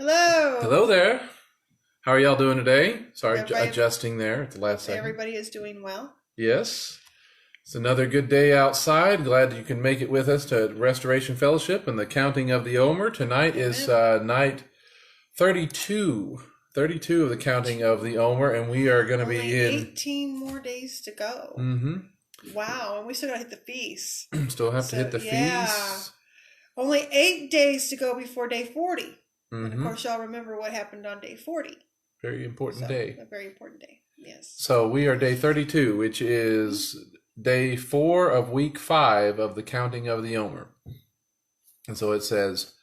Hello. Hello there. How are y'all doing today? Hope Sorry, everybody, adjusting there at the last hope second. everybody is doing well. Yes, it's another good day outside. Glad you can make it with us to Restoration Fellowship and the counting of the Omer. Tonight is Amen. night 32, 32 of the counting of the Omer, and we are going to Only be in. 18 more days to go. Mm-hmm. Wow, and we still gotta hit the feast. Still have to hit So the yeah, feast. only 8 days to go before day 40. And of Mm-hmm. course, y'all remember what happened on day 40. Very important So day. a very important day. Yes. So we are day 32, which is day 4 of week 5 of the counting of the Omer. And so it says,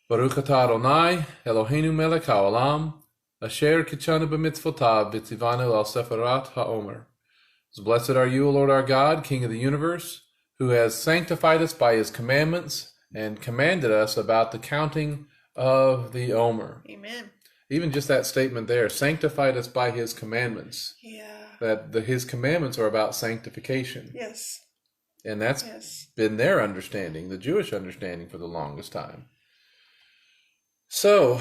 Baruch atah Adonai, Eloheinu melech haolam, asher kitshanu b'mitzvotav v'tzivanu al sefarat ha'omer. So blessed are you, O Lord our God, King of the universe, who has sanctified us by his commandments and commanded us about the counting of the Omer. Amen. Even just that statement there, sanctified us by his commandments. Yeah. That his commandments are about sanctification. Yes. And that's Yes. been their understanding, the Jewish understanding for the longest time. So,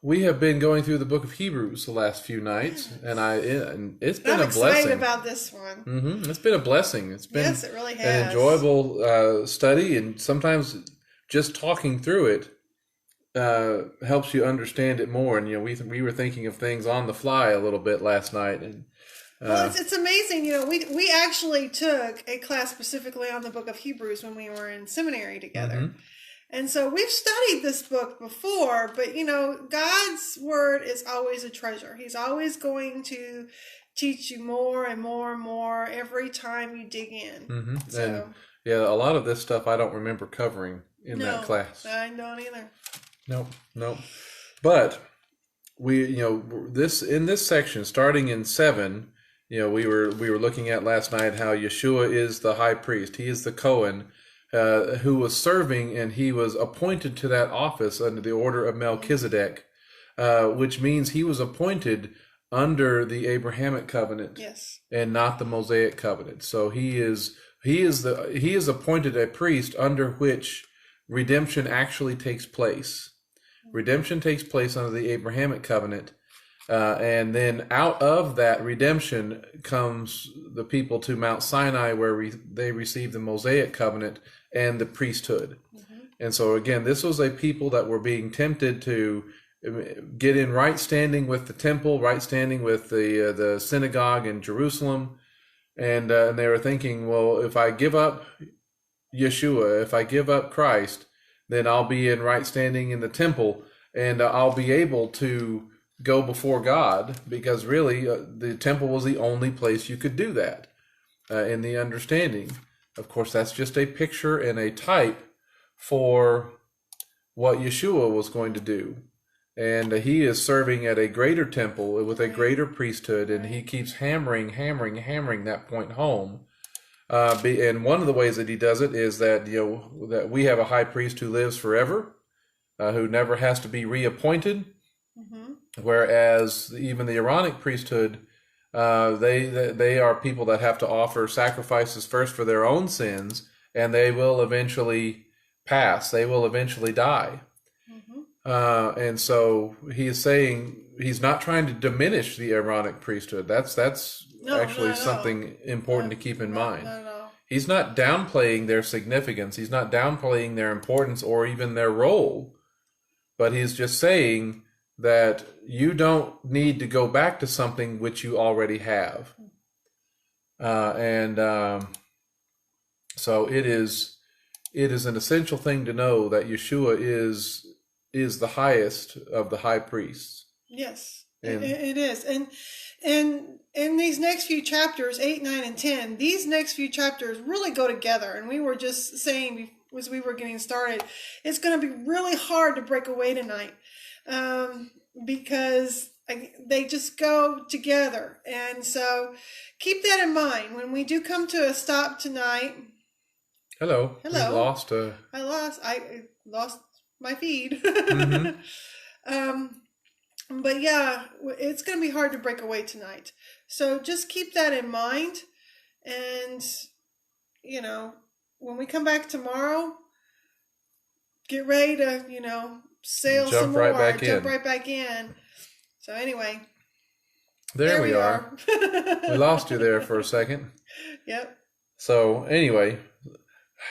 we have been going through the book of Hebrews the last few nights, and it's been I'm a excited blessing. about this one. It's been a blessing. It's been Yes, it really an has. enjoyable study, and sometimes just talking through it helps you understand it more. And we were thinking of things on the fly a little bit last night, and Well, it's amazing. We actually took a class specifically on the book of Hebrews when we were in seminary together. And so we've studied this book before, but God's word is always a treasure. He's always going to teach you more and more and more every time you dig in. So, and yeah, a lot of this stuff I don't remember covering in that class. I don't either. Nope. But we, this in this section, starting in 7, we were looking at last night how Yeshua is the high priest. He is the Cohen who was serving, and he was appointed to that office under the order of Melchizedek, which means he was appointed under the Abrahamic covenant, Yes. and not the Mosaic covenant. So he is appointed a priest under which redemption actually takes place. Redemption takes place under the Abrahamic covenant, and then out of that redemption comes the people to Mount Sinai, where they receive the Mosaic covenant and the priesthood. And so again, this was a people that were being tempted to get in right standing with the temple, right standing with the synagogue in Jerusalem, and they were thinking, well, if I give up Yeshua, if I give up Christ, then I'll be in right standing in the temple, and I'll be able to go before God, because really the temple was the only place you could do that in the understanding. Of course, that's just a picture and a type for what Yeshua was going to do. And he is serving at a greater temple with a greater priesthood, and he keeps hammering that point home. And one of the ways that he does it is that that we have a high priest who lives forever, who never has to be reappointed. Whereas even the Aaronic priesthood, they are people that have to offer sacrifices first for their own sins, and they will eventually pass. They will eventually die. And so he is saying he's not trying to diminish the Aaronic priesthood. That's actually something important to keep in mind. Not at all. He's not downplaying their significance. He's not downplaying their importance or even their role. But he's just saying that you don't need to go back to something which you already have. So it is an essential thing to know that Yeshua is the highest of the high priests. Yes, And it is. And in these next few chapters, 8, 9, and 10, these next few chapters really go together. And we were just saying as we were getting started, it's going to be really hard to break away tonight because they just go together. And so keep that in mind. When we do come to a stop tonight. Hello. We lost I lost my feed. But yeah, it's going to be hard to break away tonight. So just keep that in mind. And, when we come back tomorrow, get ready to, sail jump some more, right back jump in. right back in. So anyway, There we are. We lost you there for a second. Yep. So anyway,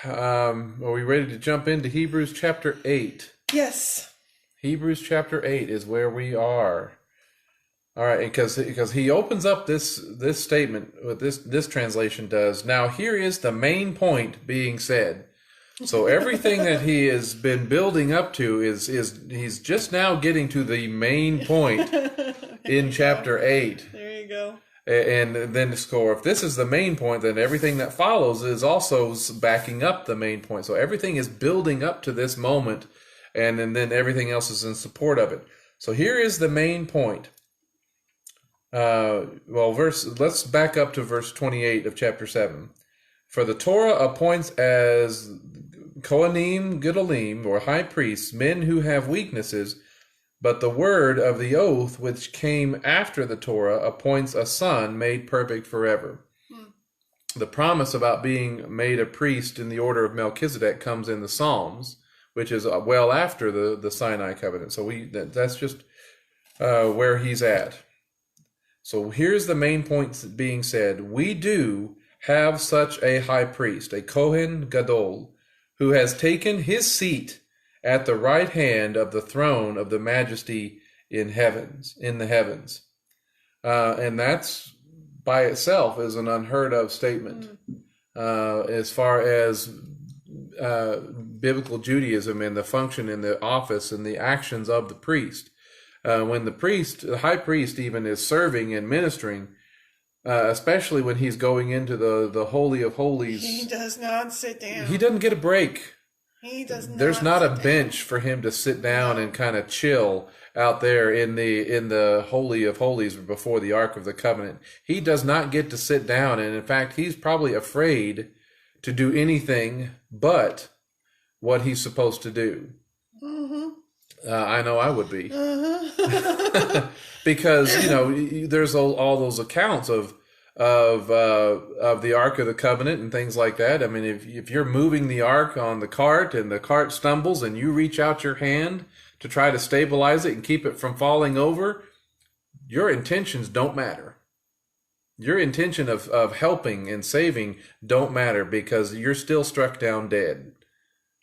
are we ready to jump into Hebrews chapter 8? Yes. Hebrews chapter 8 is where we are. All right, because he opens up this statement, what this translation does. Now here is the main point being said. So everything that he has been building up to is he's just now getting to the main point in chapter 8. There you go. And then to score, if this is the main point, then everything that follows is also backing up the main point. So everything is building up to this moment, and then everything else is in support of it. So here is the main point. Let's back up to verse 28 of chapter 7. For the Torah appoints as Kohanim Gedolim, or high priests, men who have weaknesses, but the word of the oath which came after the Torah appoints a son made perfect forever. The promise about being made a priest in the order of Melchizedek comes in the Psalms, which is well after the Sinai covenant. So that's just where he's at. So here's the main point being said. We do have such a high priest, a Kohen Gadol, who has taken his seat at the right hand of the throne of the majesty in the heavens. And that's by itself is an unheard of statement as far as biblical Judaism and the function and the office and the actions of the priest. When the high priest even is serving and ministering, especially when he's going into the Holy of Holies. He does not sit down. He doesn't get a break. He does not. There's not a bench for him to sit down and kind of chill out there in the Holy of Holies before the Ark of the Covenant. He does not get to sit down, and in fact, he's probably afraid to do anything but what he's supposed to do. I know I would be. Because, there's all those accounts of the Ark of the Covenant and things like that. I mean, if you're moving the Ark on the cart and the cart stumbles and you reach out your hand to try to stabilize it and keep it from falling over, your intentions don't matter. Your intention of helping and saving don't matter because you're still struck down dead.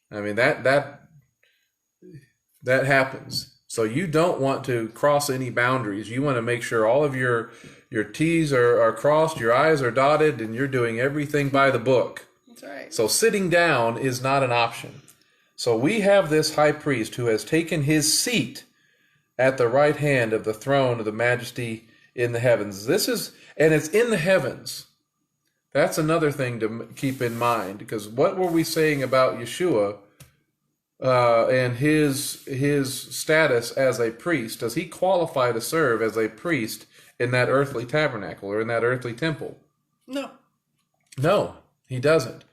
I mean, that happens. So you don't want to cross any boundaries. You want to make sure all of your T's are crossed, your I's are dotted, and you're doing everything by the book. That's right. So sitting down is not an option. So we have this high priest who has taken his seat at the right hand of the throne of the majesty in the heavens. And it's in the heavens. That's another thing to keep in mind, because what were we saying about Yeshua and his status as a priest? Does he qualify to serve as a priest in that earthly tabernacle or in that earthly temple? No, he doesn't.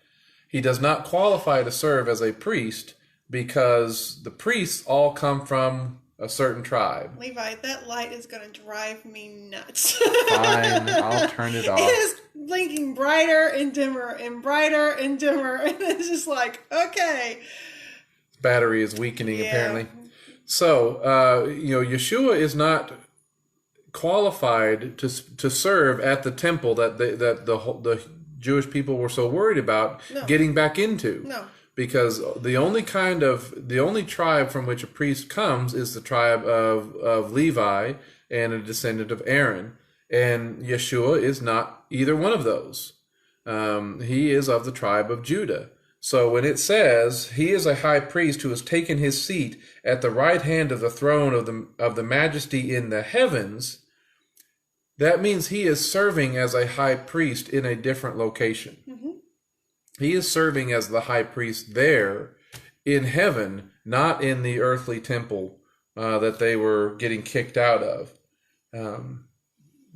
He does not qualify to serve as a priest because the priests all come from a certain tribe. Levi, that light is going to drive me nuts. Fine, I'll turn it off. It is blinking brighter and dimmer and brighter and dimmer. And it's just like, okay. Battery is weakening, apparently. So, Yeshua is not qualified to serve at the temple that the Jewish people were so worried about getting back into. No. Because the only tribe from which a priest comes is the tribe of Levi and a descendant of Aaron. And Yeshua is not either one of those. He is of the tribe of Judah. So when it says he is a high priest who has taken his seat at the right hand of the throne of the majesty in the heavens, that means he is serving as a high priest in a different location. He is serving as the high priest there in heaven, not in the earthly temple that they were getting kicked out of.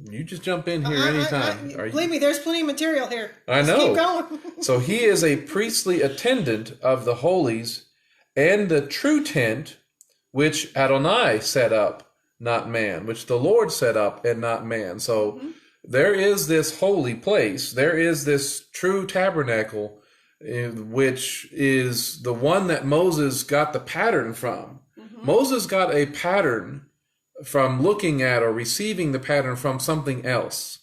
You just jump in here anytime. Believe me, there's plenty of material here. I know. Keep going. So he is a priestly attendant of the holies and the true tent, which Adonai set up, not man, which the Lord set up and not man. So there is this holy place. There is this true tabernacle, which is the one that Moses got the pattern from. Moses got a pattern from looking at or receiving the pattern from something else,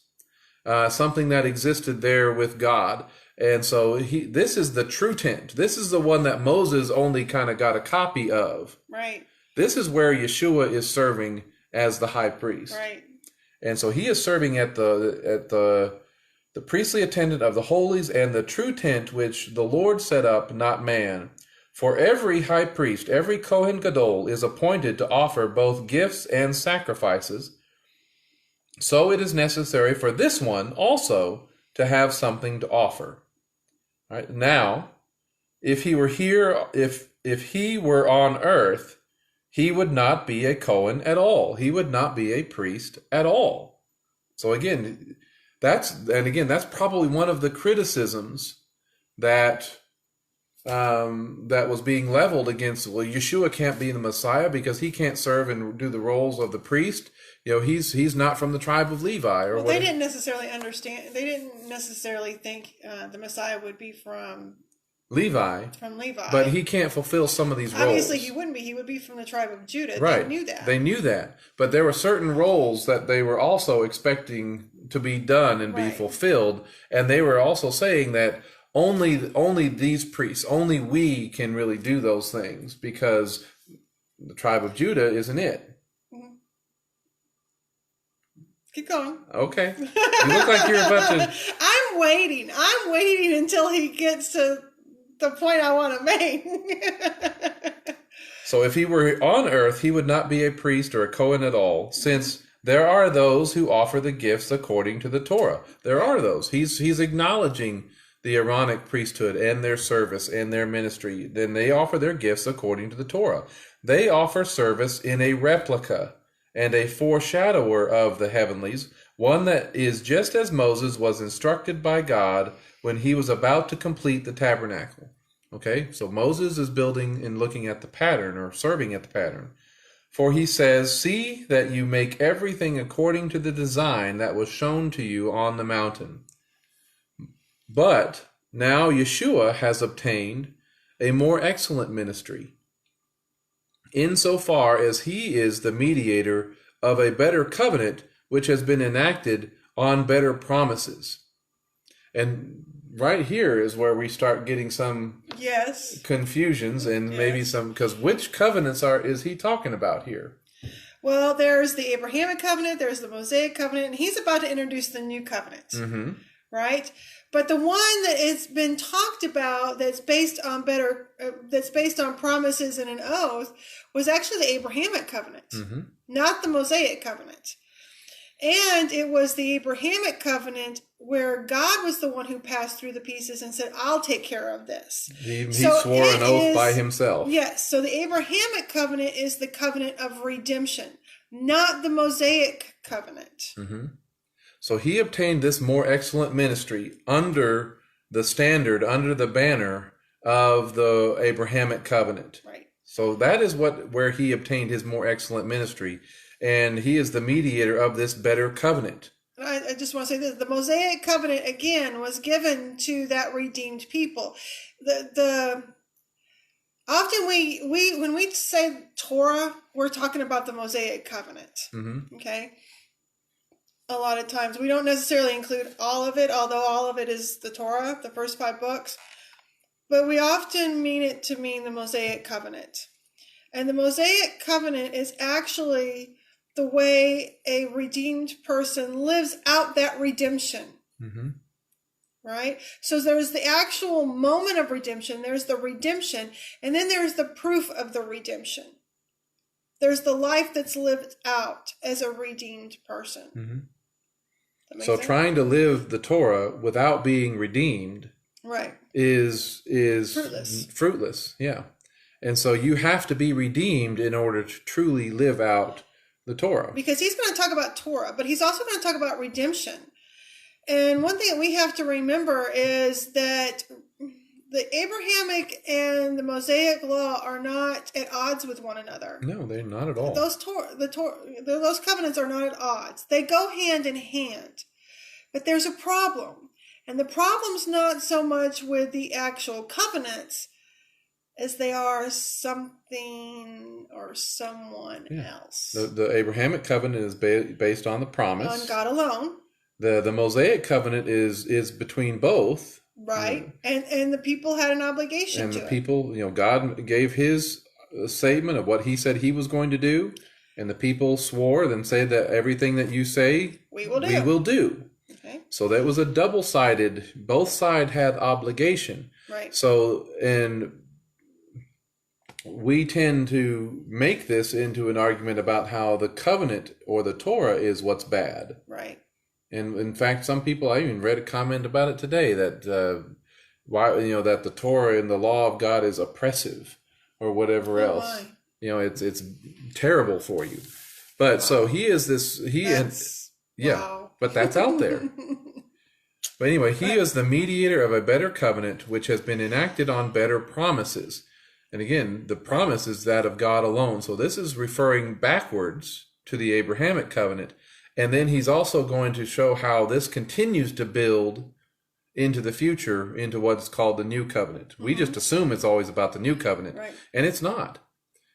something that existed there with God. And so this is the true tent. This is the one that Moses only kind of got a copy of. Right. This is where Yeshua is serving as the high priest. Right. And so he is serving at the priestly attendant of the holies and the true tent which the Lord set up, not man. For every high priest, every Kohen Gadol is appointed to offer both gifts and sacrifices. So it is necessary for this one also to have something to offer. All right. Now, if he were here, if he were on earth, he would not be a Kohen at all. He would not be a priest at all. So again, that's probably one of the criticisms that was being leveled against. Well, Yeshua can't be the Messiah because he can't serve and do the roles of the priest. He's not from the tribe of Levi, or they didn't necessarily understand. They didn't necessarily think the Messiah would be from Levi. But he can't fulfill some of these roles. Obviously, he wouldn't be. He would be from the tribe of Judah. Right. They knew that. They knew that. But there were certain roles that they were also expecting to be done and be fulfilled. And they were also saying that only these priests, only we can really do those things because the tribe of Judah isn't it. Mm-hmm. Keep going. Okay. You look like you're about to... I'm waiting until he gets to the point I want to make. So if he were on earth, he would not be a priest or a Kohen at all, since there are those who offer the gifts according to the Torah. There are those. He's acknowledging the Aaronic priesthood and their service and their ministry. Then they offer their gifts according to the Torah. They offer service in a replica and a foreshadower of the heavenlies, one that is just as Moses was instructed by God when he was about to complete the tabernacle. Okay, so Moses is building and looking at the pattern, or serving at the pattern. For he says, "See that you make everything according to the design that was shown to you on the mountain." But now Yeshua has obtained a more excellent ministry, insofar as he is the mediator of a better covenant which has been enacted on better promises. And right here is where we start getting some confusions and maybe some, because which covenants is he talking about here? Well, there's the Abrahamic covenant, there's the Mosaic covenant, and he's about to introduce the new covenant, right? But the one that has been talked about that's based on promises and an oath was actually the Abrahamic covenant, not the Mosaic covenant. And it was the Abrahamic covenant where God was the one who passed through the pieces and said, "I'll take care of this." He swore an oath by himself. Yes. So the Abrahamic covenant is the covenant of redemption, not the Mosaic covenant. So he obtained this more excellent ministry under the standard, under the banner of the Abrahamic covenant. Right. So that is where he obtained his more excellent ministry. And he is the mediator of this better covenant. I just want to say this. The Mosaic covenant, again, was given to that redeemed people. Often when we say Torah, we're talking about the Mosaic covenant. Okay? A lot of times. We don't necessarily include all of it, although all of it is the Torah, the first 5 books. But we often mean it to mean the Mosaic covenant. And the Mosaic covenant is actually the way a redeemed person lives out that redemption. Right? So there's the actual moment of redemption, there's the redemption, and then there's the proof of the redemption. There's the life that's lived out as a redeemed person. So trying to live the Torah without being redeemed is fruitless. Yeah. And so you have to be redeemed in order to truly live out the Torah. Because he's going to talk about Torah, but he's also going to talk about redemption. And one thing that we have to remember is that the Abrahamic and the Mosaic law are not at odds with one another. No, they're not at all. Those covenants are not at odds. They go hand in hand. But there's a problem. And the problem's not so much with the actual covenants as they are something or someone else. The Abrahamic covenant is based on the promise. On God alone. The Mosaic covenant is between both. Right. And the people had an obligation and to the it. people, God gave his statement of what he said he was going to do, and the people swore, then said that everything that you say, we will do. Okay. So that was a double-sided, both sides had obligation. Right. So, and we tend to make this into an argument about how the covenant or the Torah is what's bad. Right. And in fact, some people, I even read a comment about it today that that the Torah and the law of God is oppressive or whatever else. My. It's terrible for you. But so he is this. Wow. But that's out there. But anyway, he is the mediator of a better covenant, which has been enacted on better promises. And again, the promise is that of God alone. So this is referring backwards to the Abrahamic covenant. And then he's also going to show how this continues to build into the future, into what's called the new covenant. We just assume it's always about the new covenant. Right. And it's not.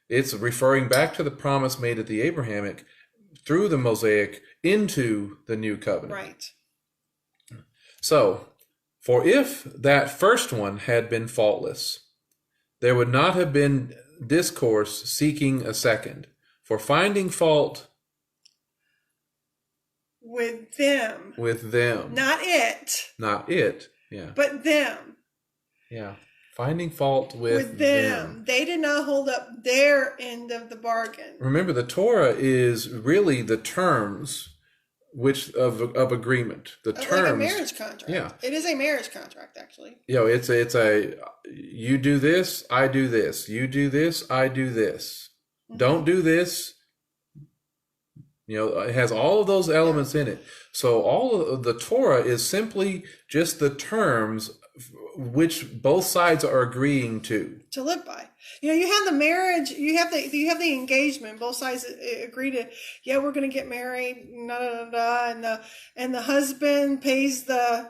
It's referring back to the promise made at the Abrahamic through the Mosaic into the new covenant. Right. So, for if that first one had been faultless, there would not have been discourse seeking a second. For finding fault with them. Not it. Yeah. But them. Yeah. Finding fault with them. They did not hold up their end of the bargain. Remember, the Torah is really the terms of agreement. The terms, like a marriage contract. Yeah. It is a marriage contract, actually. It's a you do this, I do this. You do this, I do this. Mm-hmm. Don't do this. It has all of those elements in it. So all of the Torah is simply just the terms which both sides are agreeing to live by. You have the marriage, you have the engagement. Both sides agree to, we're going to get married, and the husband pays the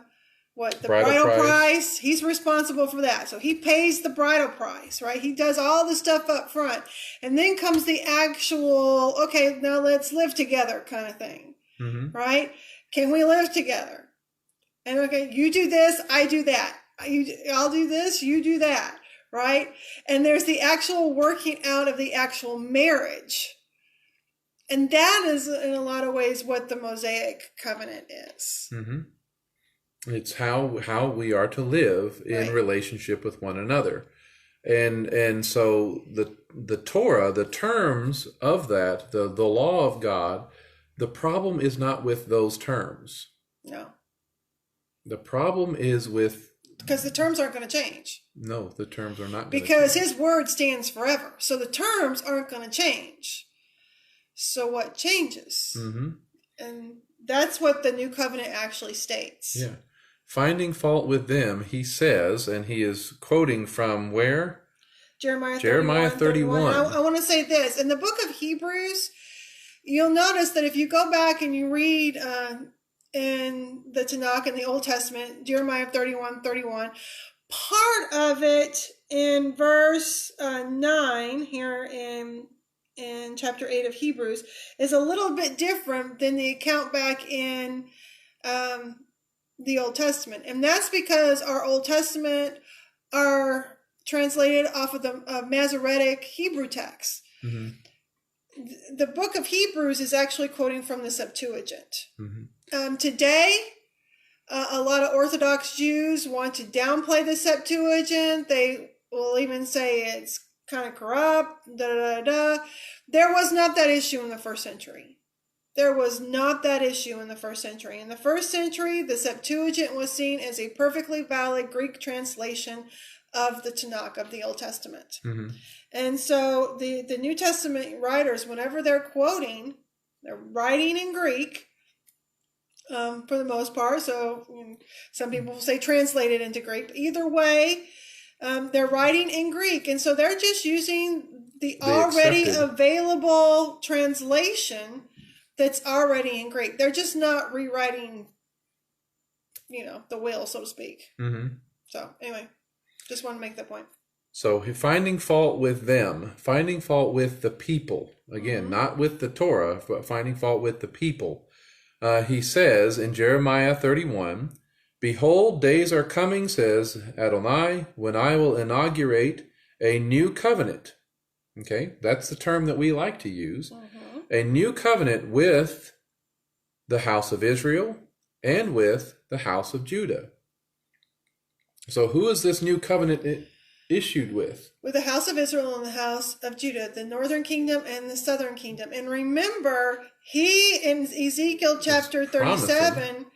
bridal price. He's responsible for that. So he pays the bridal price, right? He does all the stuff up front. And then comes the actual, okay, now let's live together kind of thing, right? Can we live together? And okay, you do this, I do that. I'll do this, you do that, right? And there's the actual working out of the actual marriage. And that is, in a lot of ways, what the Mosaic covenant is. Mm-hmm. It's how we are to live in relationship with one another. And so the Torah, the terms of that, the law of God, the problem is not with those terms. No. The problem is with... Because the terms aren't going to change. No, the terms are not going to change. Because his word stands forever. So the terms aren't going to change. So what changes? Mm-hmm. And that's what the new covenant actually states. Yeah. Finding fault with them, he says, and he is quoting from where? Jeremiah 31. I want to say this. In the book of Hebrews, you'll notice that if you go back and you read in the Tanakh in the Old Testament, Jeremiah 31:31, part of it in verse 9 here in chapter 8 of Hebrews is a little bit different than the account back in the Old Testament. And that's because our Old Testament are translated off of the Masoretic Hebrew text. Mm-hmm. The book of Hebrews is actually quoting from the Septuagint. Mm-hmm. Today, a lot of Orthodox Jews want to downplay the Septuagint. They will even say it's kind of corrupt. There was not that issue in the first century. There was not that issue in the first century. In the first century, the Septuagint was seen as a perfectly valid Greek translation of the Tanakh, of the Old Testament. Mm-hmm. And so the New Testament writers, whenever they're quoting, they're writing in Greek for the most part. So some people will say translated into Greek. But either way, they're writing in Greek. And so they're just using the already available translation that's already in Greek. They're just not rewriting, the wheel, so to speak. Mm-hmm. So anyway, just want to make that point. So finding fault with them, finding fault with the people, again, not with the Torah, but finding fault with the people. He says in Jeremiah 31, "Behold, days are coming, says Adonai, when I will inaugurate a new covenant." Okay, that's the term that we like to use. A new covenant with the house of Israel and with the house of Judah. So who is this new covenant issued with? With the house of Israel and the house of Judah, the northern kingdom and the southern kingdom. And remember, he in Ezekiel chapter 37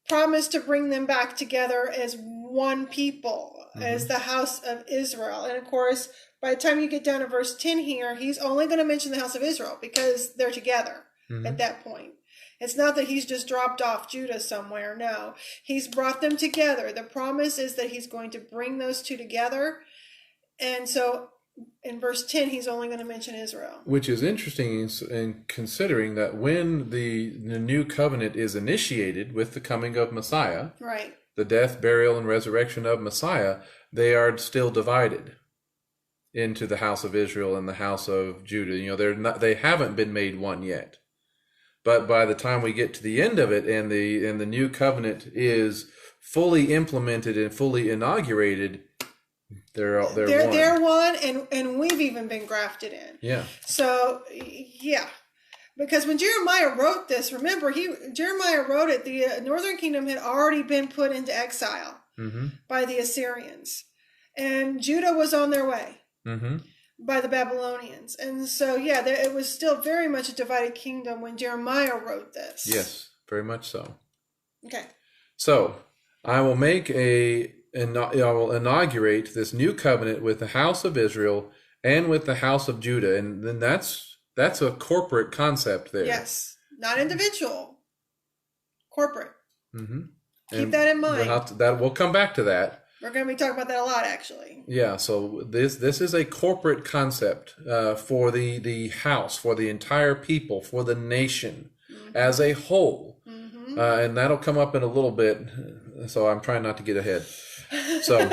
promised to bring them back together as one people, as the house of Israel. And of course, by the time you get down to verse 10 here, he's only going to mention the house of Israel because they're together at that point. It's not that he's just dropped off Judah somewhere. No, he's brought them together. The promise is that he's going to bring those two together. And so in verse 10, he's only going to mention Israel. Which is interesting in considering that when the new covenant is initiated with the coming of Messiah, right, the death, burial, and resurrection of Messiah, they are still divided into the house of Israel and the house of Judah. You know, they haven't been made one yet. But by the time we get to the end of it and the new covenant is fully implemented and fully inaugurated, they're one. They're one, and we've even been grafted in. Yeah. So, yeah. Because when Jeremiah wrote this, remember, Jeremiah wrote it, the northern kingdom had already been put into exile by the Assyrians. And Judah was on their way by the Babylonians. And so, yeah, it was still very much a divided kingdom when Jeremiah wrote this. Yes, very much so. Okay. So, I will I will inaugurate this new covenant with the house of Israel and with the house of Judah. And then that's a corporate concept there. Yes. Not individual. Corporate. Keep that in mind. We'll come back to that. We're going to be talking about that a lot, actually. Yeah, so this is a corporate concept for the house, for the entire people, for the nation as a whole. And that'll come up in a little bit, so I'm trying not to get ahead. So,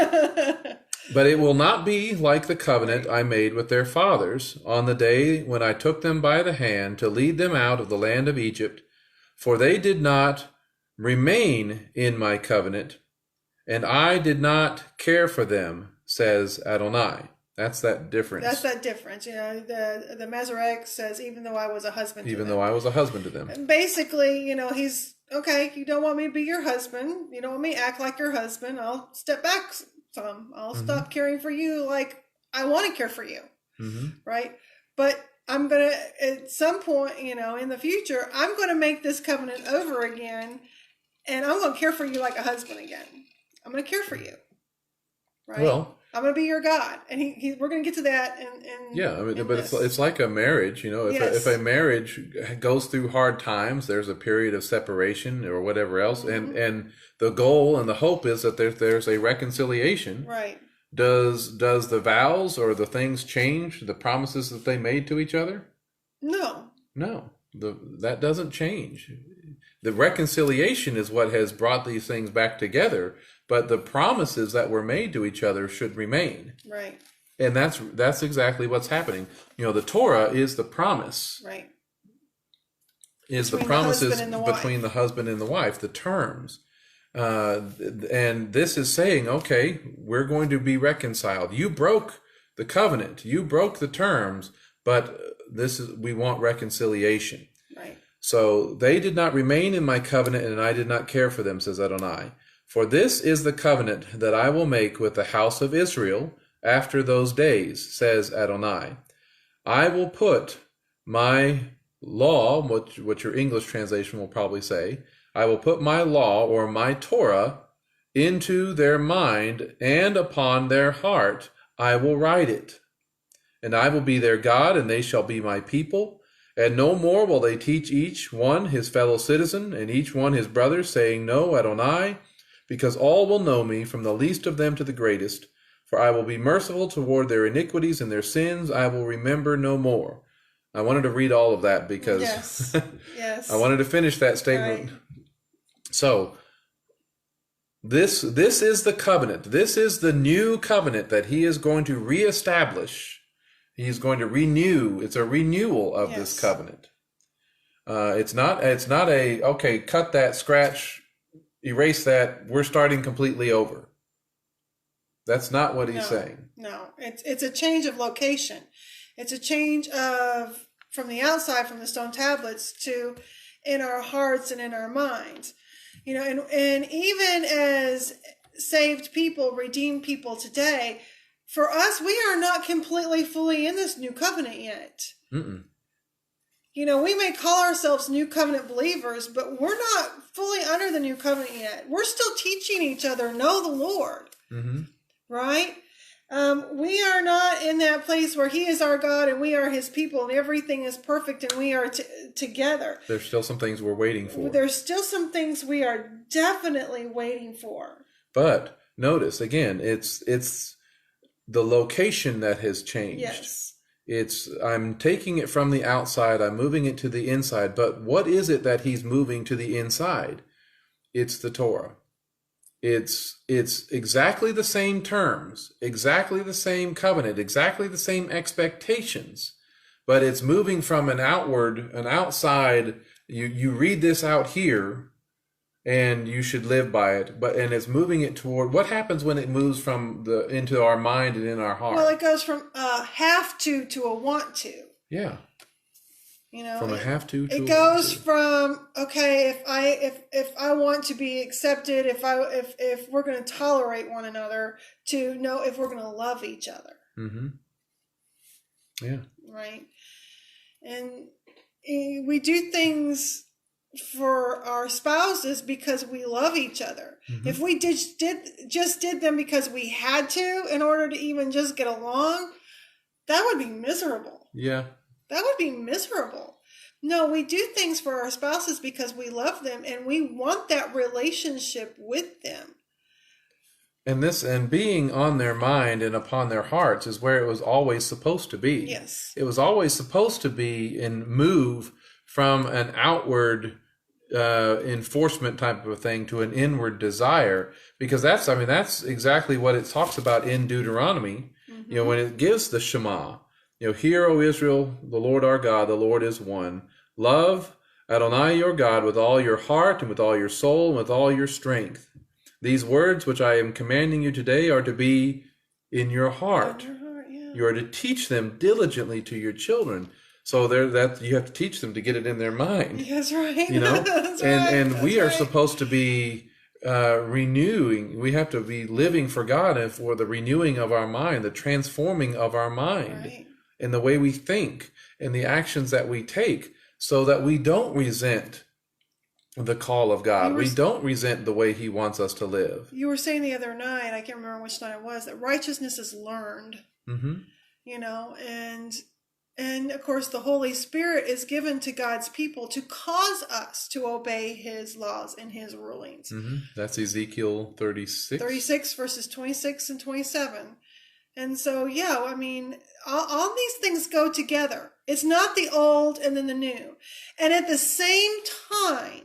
but it will not be like the covenant I made with their fathers on the day when I took them by the hand to lead them out of the land of Egypt, for they did not remain in my covenant, and I did not care for them, says Adonai. That's that difference. That's that difference. You know, the Masoretic says, even though I was a husband to them. Even though I was a husband to them. And basically, you know, he's, okay, you don't want me to be your husband. You don't want me to act like your husband. I'll step back some. I'll stop caring for you like I want to care for you. Right? But I'm going to, at some point, you know, in the future, I'm going to make this covenant over again, and I'm going to care for you like a husband again. I'm going to care for you. Right? Well, I'm going to be your God. And we're going to get to that. Yeah, I mean, but it's like a marriage, you know. If a marriage goes through hard times, there's a period of separation or whatever else, and the goal and the hope is that there's a reconciliation. Right. Does the vows or the things change, the promises that they made to each other? No. That doesn't change. The reconciliation is what has brought these things back together, but the promises that were made to each other should remain. Right. And that's exactly what's happening. You know, the Torah is the promise. Right. Is between the promises between the husband and the wife, the terms. And this is saying, okay, we're going to be reconciled. You broke the covenant. You broke the terms, but we want reconciliation. Right. So they did not remain in my covenant, and I did not care for them, says Adonai. For this is the covenant that I will make with the house of Israel after those days, says Adonai. I will put my law, what your English translation will probably say, I will put my law or my Torah into their mind, and upon their heart I will write it. And I will be their God, and they shall be my people. And no more will they teach each one his fellow citizen, and each one his brother, saying, Know Adonai, because all will know me, from the least of them to the greatest. For I will be merciful toward their iniquities, and their sins I will remember no more. I wanted to read all of that because yes. I wanted to finish that statement. Right. So, This is the covenant. This is the new covenant that he is going to reestablish. He is going to renew. It's a renewal of this covenant. It's not a, okay, cut that, scratch, erase that, we're starting completely over. That's not what he's saying. No, it's a change of location. It's a change of from the outside, from the stone tablets, to in our hearts and in our minds. You know, and even as saved people, redeemed people today, for us, we are not completely fully in this new covenant yet. Mm-mm. You know, we may call ourselves new covenant believers, but we're not fully under the new covenant yet. We're still teaching each other, know the Lord, right? We are not in that place where he is our God and we are his people and everything is perfect and we are together. There's still some things we're waiting for. There's still some things we are definitely waiting for. But notice, again, it's the location that has changed. Yes. I'm taking it from the outside, I'm moving it to the inside. But what is it that he's moving to the inside? It's the Torah. It's exactly the same terms, exactly the same covenant, exactly the same expectations, but it's moving from an outside, you read this out here and you should live by it, and it's moving it toward, what happens when it moves from into our mind and in our heart? Well, it goes from a have to a want to. Yeah. You know, from a have to it goes from, okay, if I want to be accepted, if we're going to tolerate one another, to know if we're going to love each other. Yeah. Right. And we do things for our spouses because we love each other. If we just did them because we had to in order to even just get along, that would be miserable. Yeah. That would be miserable. No, we do things for our spouses because we love them and we want that relationship with them. And being on their mind and upon their hearts is where it was always supposed to be. Yes. It was always supposed to be and move from an outward enforcement type of a thing to an inward desire, because that's exactly what it talks about in Deuteronomy. You know, when it gives the Shema. You know, hear, O Israel, the Lord our God, the Lord is one. Love Adonai your God with all your heart and with all your soul and with all your strength. These words which I am commanding you today are to be in your heart. You are to teach them diligently to your children. So that you have to teach them to get it in their mind. That's right. You know, That's and right. we are supposed to be renewing. We have to be living for God and for the renewing of our mind, the transforming of our mind. Right. In the way we think and the actions that we take, so that we don't resent the call of God. We don't resent the way he wants us to live. You were saying the other night, I can't remember which night it was, that righteousness is learned. You know, and of course the Holy Spirit is given to God's people to cause us to obey his laws and his rulings. That's Ezekiel 36. 36 verses 26 and 27. And so, yeah, I mean, all these things go together. It's not the old and then the new. And at the same time,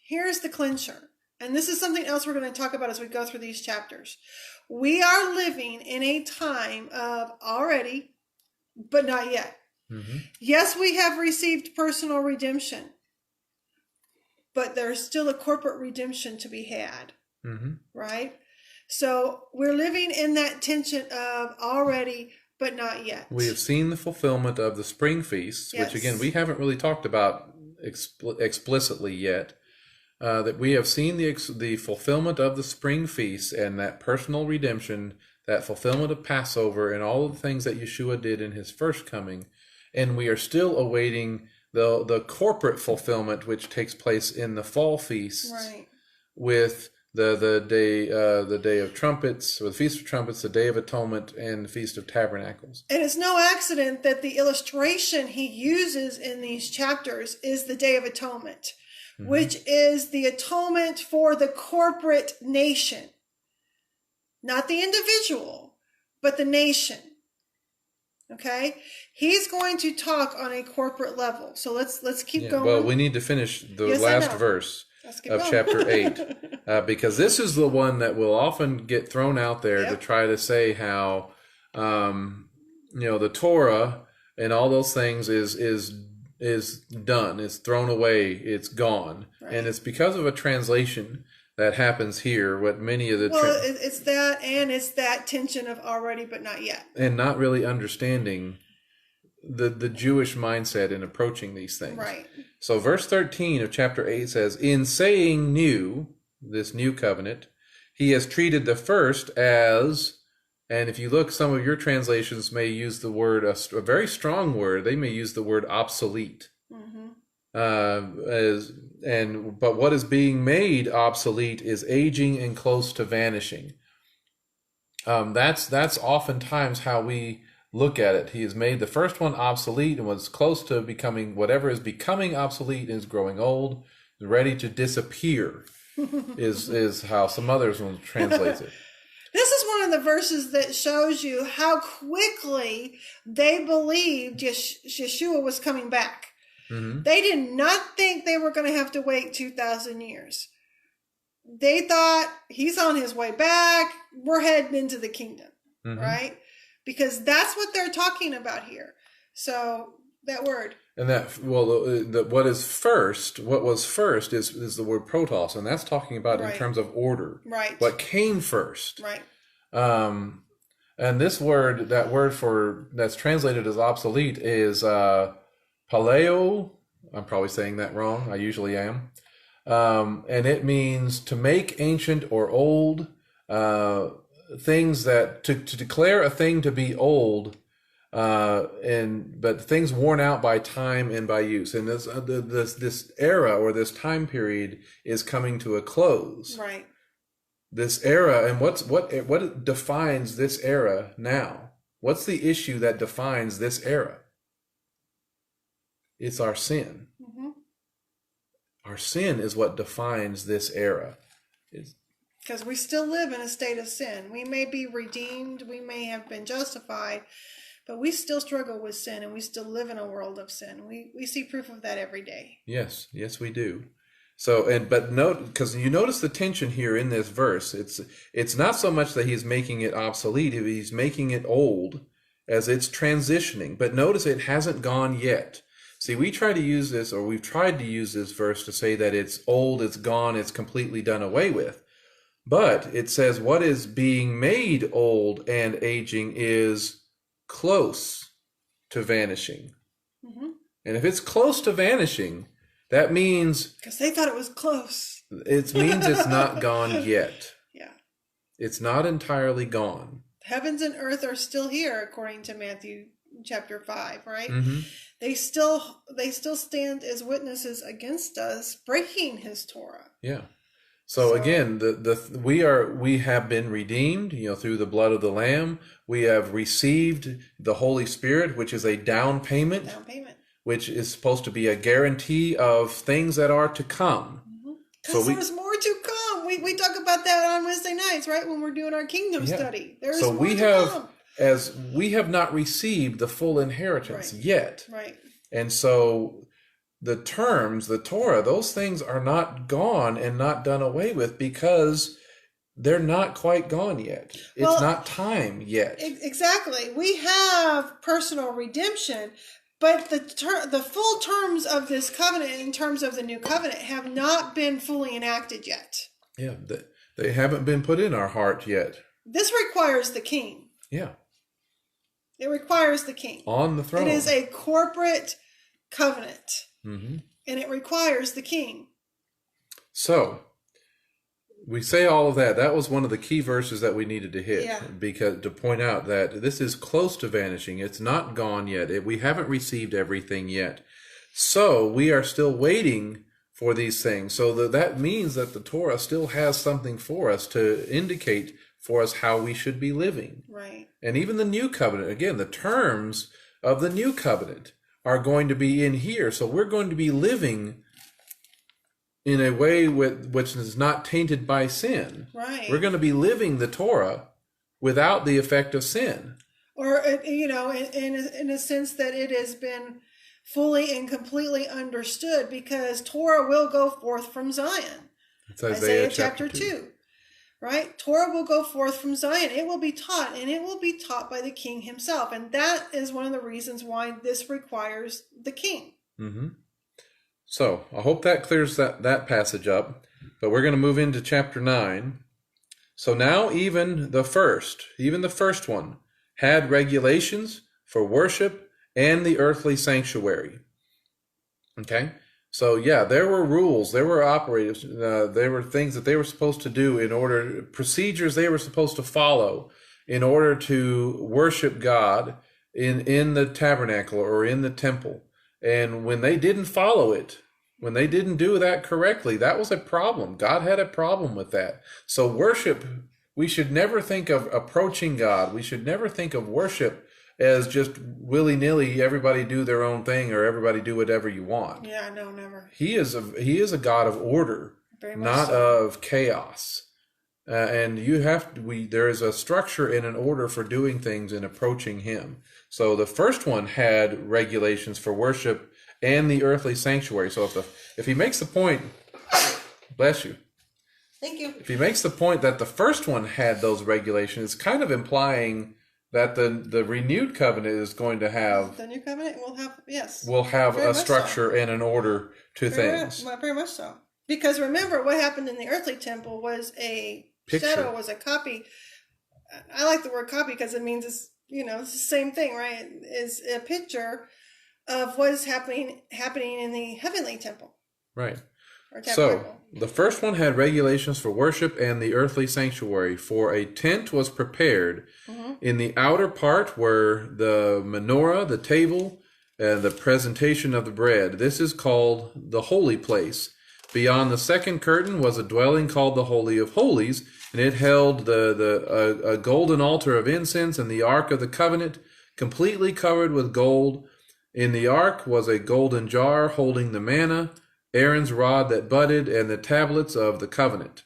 here's the clincher. And this is something else we're going to talk about as we go through these chapters. We are living in a time of already, but not yet. Yes, we have received personal redemption, but there's still a corporate redemption to be had. Right? So we're living in that tension of already, but not yet. We have seen the fulfillment of the spring feasts, which again, we haven't really talked about explicitly yet. That we have seen the fulfillment of the spring feasts and that personal redemption, that fulfillment of Passover and all of the things that Yeshua did in his first coming. And we are still awaiting the corporate fulfillment, which takes place in the fall feasts. Right. With the day of trumpets, or the Feast of Trumpets, the Day of Atonement, and the Feast of Tabernacles. And it's no accident that the illustration he uses in these chapters is the Day of Atonement, which is the atonement for the corporate nation. Not the individual, but the nation. Okay? He's going to talk on a corporate level. So let's keep going. Well, we need to finish the last verse of chapter 8. because this is the one that will often get thrown out there to Yep. try to say how, the Torah and all those things is done, it's thrown away, it's gone, Right. and it's because of a translation that happens here. What many of the Well, it's that, and it's that tension of already but not yet. and not really understanding the Jewish mindset in approaching these things. Right. So verse 13 of chapter 8 says, in saying new, this new covenant, he has treated the first as, and if you look, some of your translations may use the word, a very strong word, they may use the word obsolete. But what is being made obsolete is aging and close to vanishing. That's oftentimes how we look at it. He has made the first one obsolete and was close to becoming, whatever is becoming obsolete is growing old, ready to disappear, is how some others will translate it. This is one of the verses that shows you how quickly they believed Yeshua was coming back. Mm-hmm. They did not think they were going to have to wait 2,000 years. They thought he's on his way back. We're heading into the kingdom, right? Because that's what they're talking about here. So that word. And that, well, what was first is the word protos, and that's talking about in terms of order. Right. What came first. Right. And this word, that word that's translated as obsolete is paleo. I'm probably saying that wrong. I usually am. And it means to make ancient or old, things that, to declare a thing to be old, but things worn out by time and by use. And this era or this time period is coming to a close. Right. This era, and what defines this era now? What's the issue that defines this era? It's our sin. Our sin is what defines this era. Because we still live in a state of sin. We may be redeemed, we may have been justified, but we still struggle with sin, and we still live in a world of sin. We see proof of that every day. Yes, we do. So, but note, because you notice the tension here in this verse. It's not so much that he's making it obsolete; he's making it old as it's transitioning. But notice it hasn't gone yet. See, we've tried to use this verse to say that it's old, it's gone, it's completely done away with. But it says what is being made old and aging is close to vanishing. And if it's close to vanishing, that means... Because they thought it was close. It means it's not gone yet. Yeah. It's not entirely gone. Heavens and earth are still here, according to Matthew chapter 5, right? They still stand as witnesses against us, breaking his Torah. Yeah. So again, we have been redeemed, through the blood of the Lamb. We have received the Holy Spirit, which is a down payment, which is supposed to be a guarantee of things that are to come. Because there's more to come. We talk about that on Wednesday nights, right? When we're doing our kingdom study. There's more to come. As we have not received the full inheritance yet. Right. And so the terms, the Torah, those things are not gone and not done away with because they're not quite gone yet. It's not time yet. Exactly. We have personal redemption, but the full terms of this covenant, in terms of the new covenant, have not been fully enacted yet. Yeah, they haven't been put in our heart yet. This requires the king. Yeah. It requires the king. On the throne. It is a corporate covenant. And it requires the king. So, we say all of that. That was one of the key verses that we needed to hit, because to point out that this is close to vanishing. It's not gone yet. We haven't received everything yet. So we are still waiting for these things. So that means that the Torah still has something for us to indicate for us how we should be living. Right. And even the new covenant, again, the terms of the new covenant are going to be in here. So we're going to be living in a way which is not tainted by sin. Right. We're going to be living the Torah without the effect of sin. Or, in a sense that it has been fully and completely understood, because Torah will go forth from Zion. It's Isaiah chapter 2. Right? Torah will go forth from Zion. It will be taught, and it will be taught by the king himself. And that is one of the reasons why this requires the king. Mm-hmm. So I hope that clears that passage up. But we're going to move into chapter 9. So now even the first one had regulations for worship and the earthly sanctuary. Okay? So yeah, there were rules, there were operators, there were things that they were supposed to do procedures they were supposed to follow in order to worship God in the tabernacle or in the temple. And when they didn't follow it, when they didn't do that correctly, that was a problem. God had a problem with that. So worship, we should never think of approaching God. We should never think of worship as just willy-nilly, everybody do their own thing or everybody do whatever you want. Yeah, no, never. He is a God of order, not of chaos. And there is a structure and an order for doing things and approaching him. So the first one had regulations for worship and the earthly sanctuary. So if he makes the point, bless you. Thank you. If he makes the point that the first one had those regulations, it's kind of implying that the renewed covenant is going to have... The new covenant will have, yes. Will have a structure and an order to things. Very much so. Because remember, what happened in the earthly temple was a picture. Shadow, was a copy. I like the word copy because it means it's the same thing, right? Is a picture of what is happening in the heavenly temple. Right. So the first one had regulations for worship and the earthly sanctuary. For a tent was prepared in the outer part were the menorah, the table, and the presentation of the bread. This is called the holy place. Beyond the second curtain was a dwelling called the Holy of Holies, and it held a golden altar of incense and the Ark of the Covenant, completely covered with gold. In the ark was a golden jar holding the manna, Aaron's rod that budded, and the tablets of the covenant.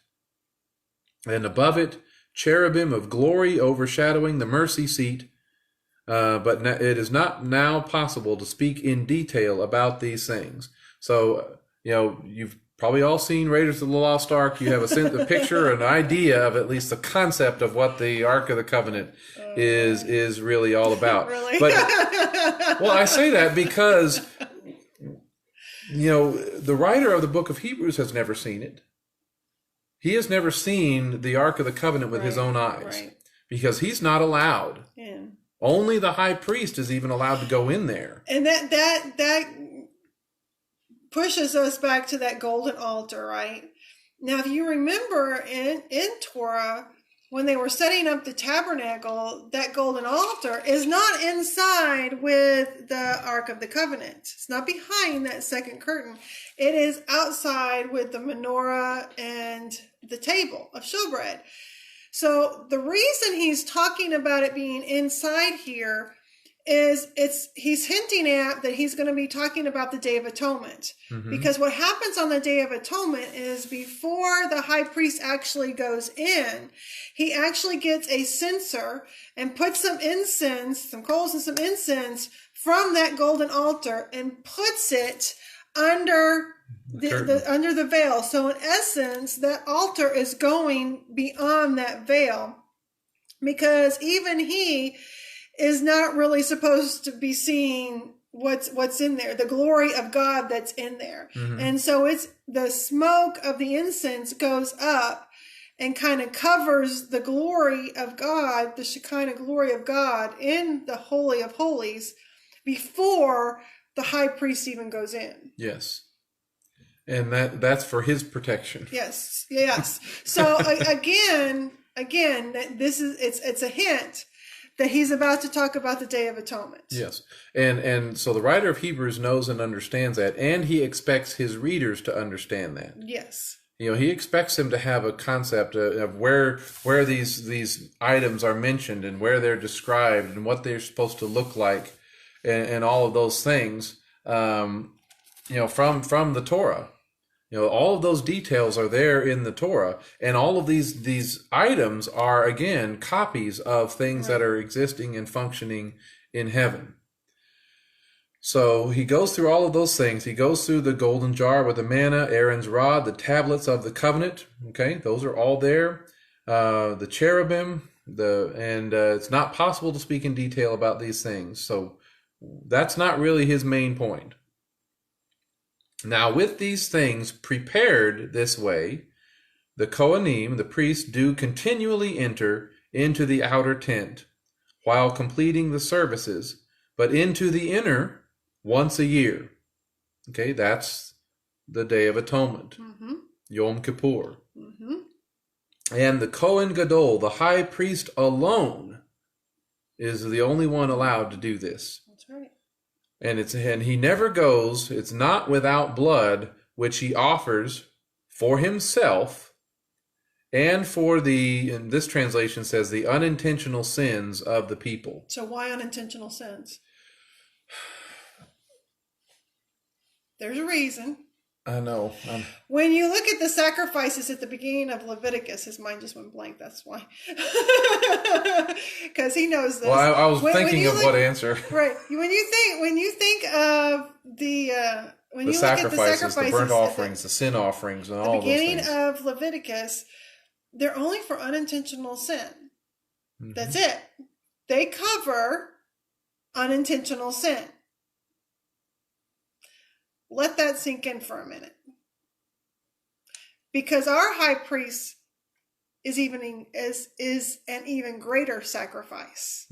And above it, cherubim of glory overshadowing the mercy seat. But it is not now possible to speak in detail about these things. So, you've probably all seen Raiders of the Lost Ark. You have a picture, an idea of at least the concept of what the Ark of the Covenant is really all about. Really? But, well, I say that because, the writer of the book of Hebrews has never seen it. He has never seen the Ark of the Covenant with his own eyes because he's not allowed. Yeah. Only the high priest is even allowed to go in there. And that pushes us back to that golden altar, right? Now, if you remember in Torah, when they were setting up the tabernacle, that golden altar is not inside with the Ark of the Covenant. It's not behind that second curtain. It is outside with the menorah and the table of showbread. So the reason he's talking about it being inside here is he's hinting at that he's going to be talking about the Day of Atonement. Mm-hmm. Because what happens on the Day of Atonement is before the high priest actually goes in, he actually gets a censer and puts some incense, some coals and some incense from that golden altar and puts it under under the veil. So in essence, that altar is going beyond that veil because even he is not really supposed to be seeing what's in there, the glory of God that's in there. Mm-hmm. And so it's the smoke of the incense goes up and kind of covers the glory of God, the Shekinah glory of God in the Holy of Holies before the high priest even goes in. Yes. And that's for his protection. Yes. So again, it's a hint that he's about to talk about the Day of Atonement. Yes. And so the writer of Hebrews knows and understands that, and he expects his readers to understand that. Yes. He expects them to have a concept of where these items are mentioned and where they're described and what they're supposed to look like and all of those things, from the Torah. All of those details are there in the Torah, and all of these items are, again, copies of things that are existing and functioning in heaven. So he goes through all of those things. He goes through the golden jar with the manna, Aaron's rod, the tablets of the covenant. Okay, those are all there. The cherubim, it's not possible to speak in detail about these things. So that's not really his main point. Now, with these things prepared this way, the Kohanim, the priests, do continually enter into the outer tent while completing the services, but into the inner once a year. Okay, that's the Day of Atonement, Yom Kippur. And the Kohen Gadol, the high priest alone, is the only one allowed to do this. That's right. And he never goes, it's not without blood, which he offers for himself and for and this translation says, the unintentional sins of the people. So why unintentional sins? There's a reason. I know. When you look at the sacrifices at the beginning of Leviticus, his mind just went blank. That's why. Because he knows this. Well, I was thinking of what answer. Right. When you think of the sacrifices, the burnt offerings, the sin offerings, and all those things. The beginning of Leviticus, they're only for unintentional sin. That's it. They cover unintentional sin. Let that sink in for a minute. Because our high priest is an even greater sacrifice.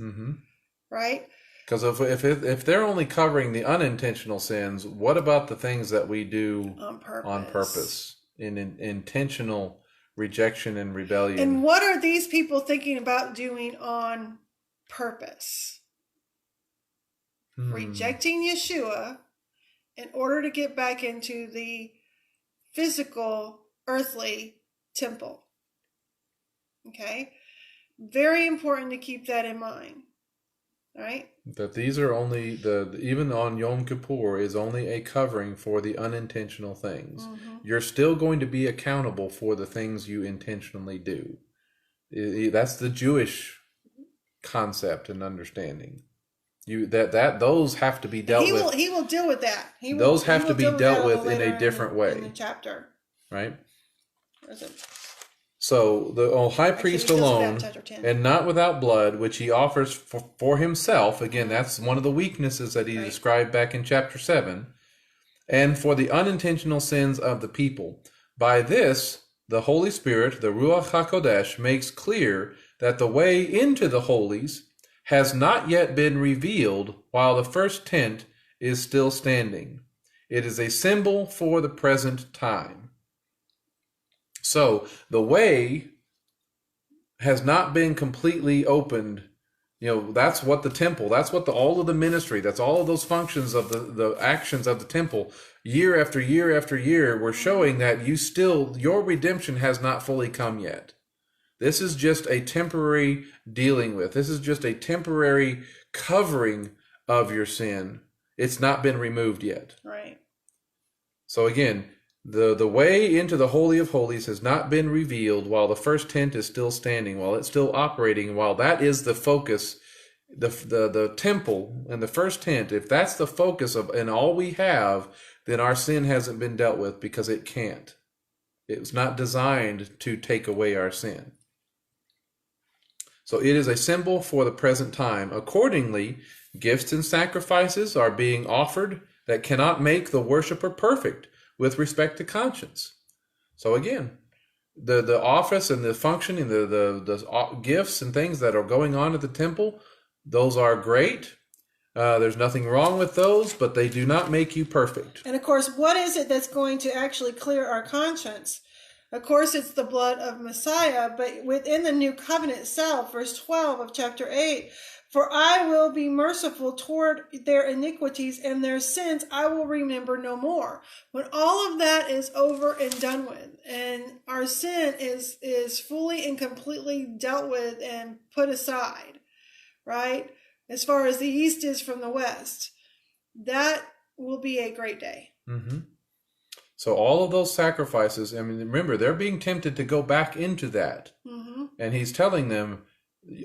Right? Because if they're only covering the unintentional sins, what about the things that we do on purpose in intentional rejection and rebellion? And what are these people thinking about doing on purpose? Rejecting Yeshua in order to get back into the physical, earthly temple. Okay? Very important to keep that in mind. All right? That these are only, even on Yom Kippur, is only a covering for the unintentional things. You're still going to be accountable for the things you intentionally do. That's the Jewish concept and understanding. Those have to be dealt with. He will deal with that. Those have to be dealt with in a different way. In the chapter. Right? Where is it? So the high priest alone, and not without blood, which he offers for himself. Again, that's one of the weaknesses that he described back in chapter 7. And for the unintentional sins of the people. By this, the Holy Spirit, the Ruach HaKodesh, makes clear that the way into the holies has not yet been revealed while the first tent is still standing. It is a symbol for the present time. So the way has not been completely opened. That's what the temple, that's what all of the ministry, that's all of those functions of the actions of the temple, year after year after year, were showing that your redemption has not fully come yet. This is just a temporary dealing with. This is just a temporary covering of your sin. It's not been removed yet. Right. So again, the way into the Holy of Holies has not been revealed while the first tent is still standing, while it's still operating, while that is the focus, the temple and the first tent. If that's the focus of and all we have, then our sin hasn't been dealt with, because it can't. It was not designed to take away our sin. So it is a symbol for the present time. Accordingly, gifts and sacrifices are being offered that cannot make the worshiper perfect with respect to conscience. So again, the office and the function and the gifts and things that are going on at the temple, those are great. There's nothing wrong with those, but they do not make you perfect. And of course, what is it that's going to actually clear our conscience? Of course, it's the blood of Messiah, but within the new covenant itself, verse 12 of chapter 8, for I will be merciful toward their iniquities, and their sins I will remember no more. When all of that is over and done with, and our sin is fully and completely dealt with and put aside, right? As far as the east is from the west, that will be a great day. So all of those sacrifices, remember, they're being tempted to go back into that. And he's telling them,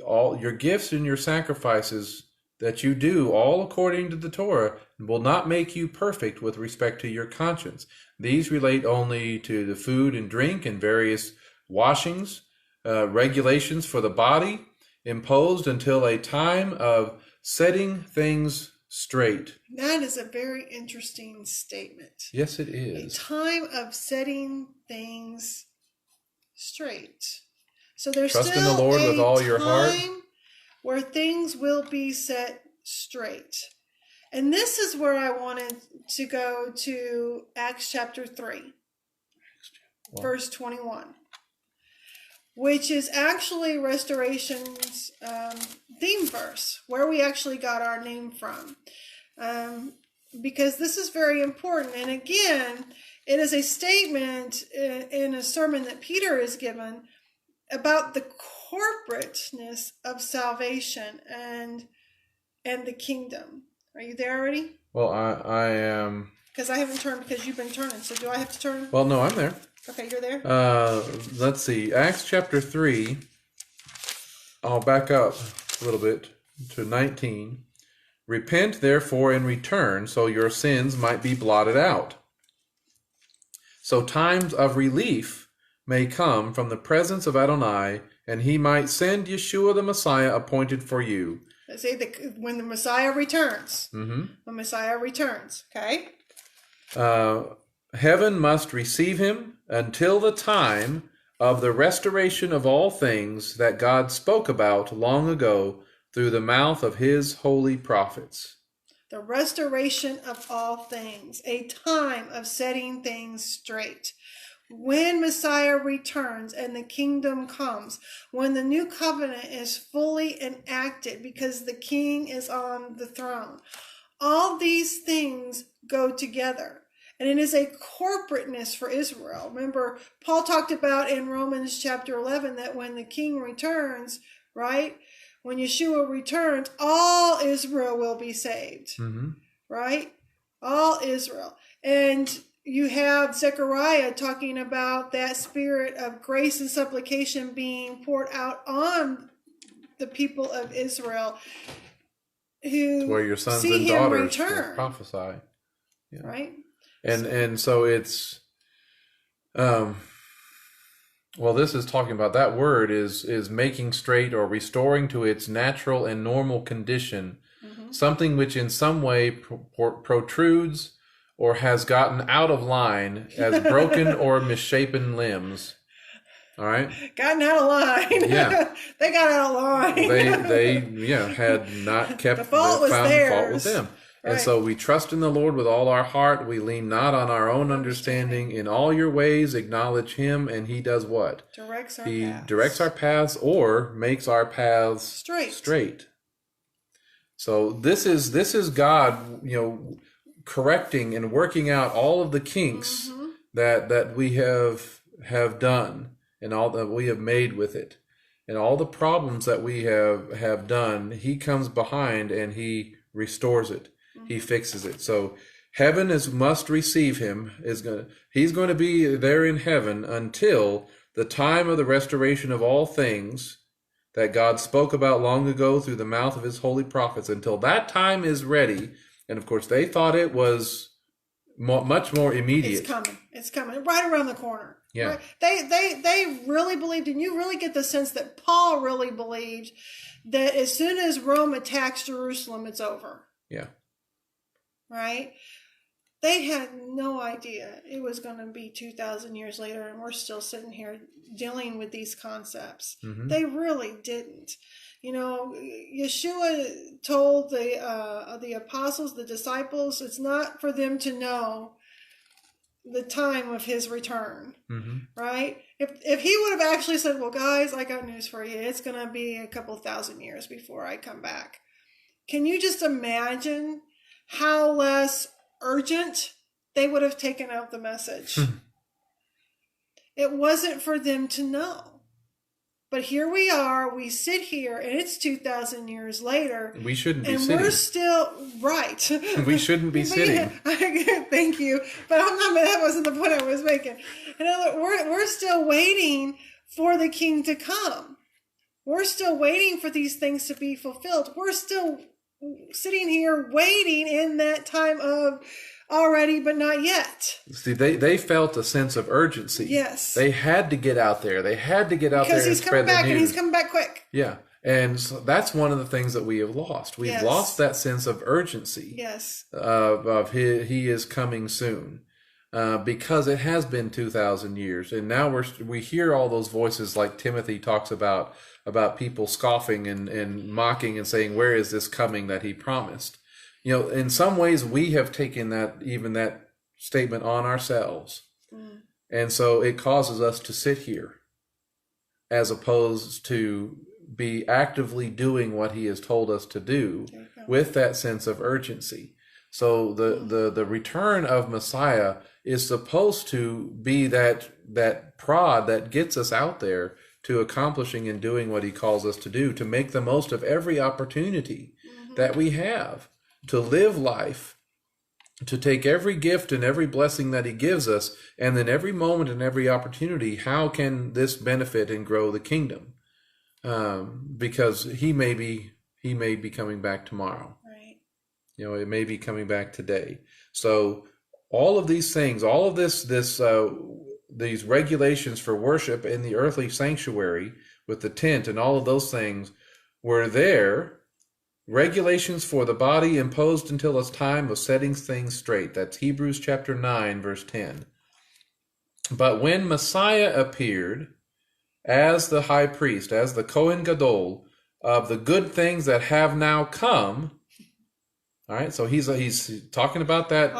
all your gifts and your sacrifices, that you do all according to the Torah will not make you perfect with respect to your conscience. These relate only to the food and drink and various washings, regulations for the body, imposed until a time of setting things straight. That is a very interesting statement. Yes, it is. A time of setting things straight. So there's Trust still in the Lord with all your heart, where things will be set straight. And this is where I wanted to go to Acts chapter 3, verse 21, which is actually Restoration's theme verse, where we actually got our name from. Because this is very important. And again, it is a statement in a sermon that Peter has given about the corporateness of salvation and the kingdom. Are you there already? Well, I am. Because I haven't turned, because you've been turning. So do I have to turn? Well, no, I'm there. Okay, you're there? Let's see. Acts chapter 3. I'll back up a little bit to 19. Repent, therefore, and return, so your sins might be blotted out. So times of relief may come from the presence of Adonai, and he might send Yeshua the Messiah appointed for you. Let's say when the Messiah returns. Mm-hmm. When Messiah returns, okay? Heaven must receive him until the time of the restoration of all things that God spoke about long ago through the mouth of his holy prophets. The restoration of all things, a time of setting things straight. When Messiah returns and the kingdom comes, when the new covenant is fully enacted because the king is on the throne, all these things go together. And it is a corporateness for Israel. Remember, Paul talked about in Romans chapter 11 that when the king returns, right? When Yeshua returns, all Israel will be saved, right? All Israel. And you have Zechariah talking about that spirit of grace and supplication being poured out on the people of Israel who where your sons see and him daughters return, prophesy. Yeah. right? And so it's well, this is talking about that word is making straight or restoring to its natural and normal condition something which in some way protrudes or has gotten out of line as broken or misshapen limbs. All right? Gotten out of line. Yeah. They got out of line. They had not kept the fault was found theirs. the fault with them. Right. And so we trust in the Lord with all our heart. We lean not on our own understanding. In all your ways acknowledge him, and he does what? Directs our He paths. directs our paths or makes our paths straight. So this is God, correcting and working out all of the kinks that we have done and all that we have made with it. And all the problems that we have done, he comes behind and he restores it. He fixes it. So heaven must receive him. He's going to be there in heaven until the time of the restoration of all things that God spoke about long ago through the mouth of his holy prophets. Until that time is ready. And of course, they thought it was much more immediate. It's coming right around the corner. Yeah. Right? They really believed, and you really get the sense that Paul really believed that as soon as Rome attacks Jerusalem, it's over. Yeah. Right? They had no idea it was going to be 2,000 years later, and we're still sitting here dealing with these concepts. They really didn't. Yeshua told the apostles, the disciples, it's not for them to know the time of his return, right? If he would have actually said, well, guys, I got news for you. It's going to be a couple thousand years before I come back. Can you just imagine how less urgent they would have taken out the message? It wasn't for them to know. But here we are, we sit here, and it's 2,000 years later. We shouldn't be and sitting. And we're still, right. We shouldn't be sitting. Thank you. But that wasn't the point I was making. We're still waiting for the king to come. We're still waiting for these things to be fulfilled. We're still sitting here waiting in that time of already but not yet. See, they felt a sense of urgency. Yes. They had to get out there. They had to get out because there and spread the news. Because he's coming back, and he's coming back quick. Yeah. And so that's one of the things that we have lost. We've Yes. lost that sense of urgency. Yes. Of he is coming soon. Because it has been 2,000 years, and now we hear all those voices like Timothy talks about people scoffing and mocking and saying, "Where is this coming that he promised?" You know, in some ways we have taken that statement on ourselves, and so it causes us to sit here, as opposed to be actively doing what he has told us to do with that sense of urgency. So the return of Messiah is supposed to be that prod that gets us out there to accomplishing and doing what he calls us to do, to make the most of every opportunity that we have to live life, to take every gift and every blessing that he gives us, and then every moment and every opportunity, how can this benefit and grow the kingdom? Because he may be coming back tomorrow. Right. You know, it may be coming back today. So all of these things, all of these regulations for worship in the earthly sanctuary with the tent and all of those things were there. Regulations for the body imposed until its time of setting things straight. That's Hebrews chapter 9, verse 10. But when Messiah appeared as the high priest, as the Kohen Gadol of the good things that have now come. All right, so he's talking about that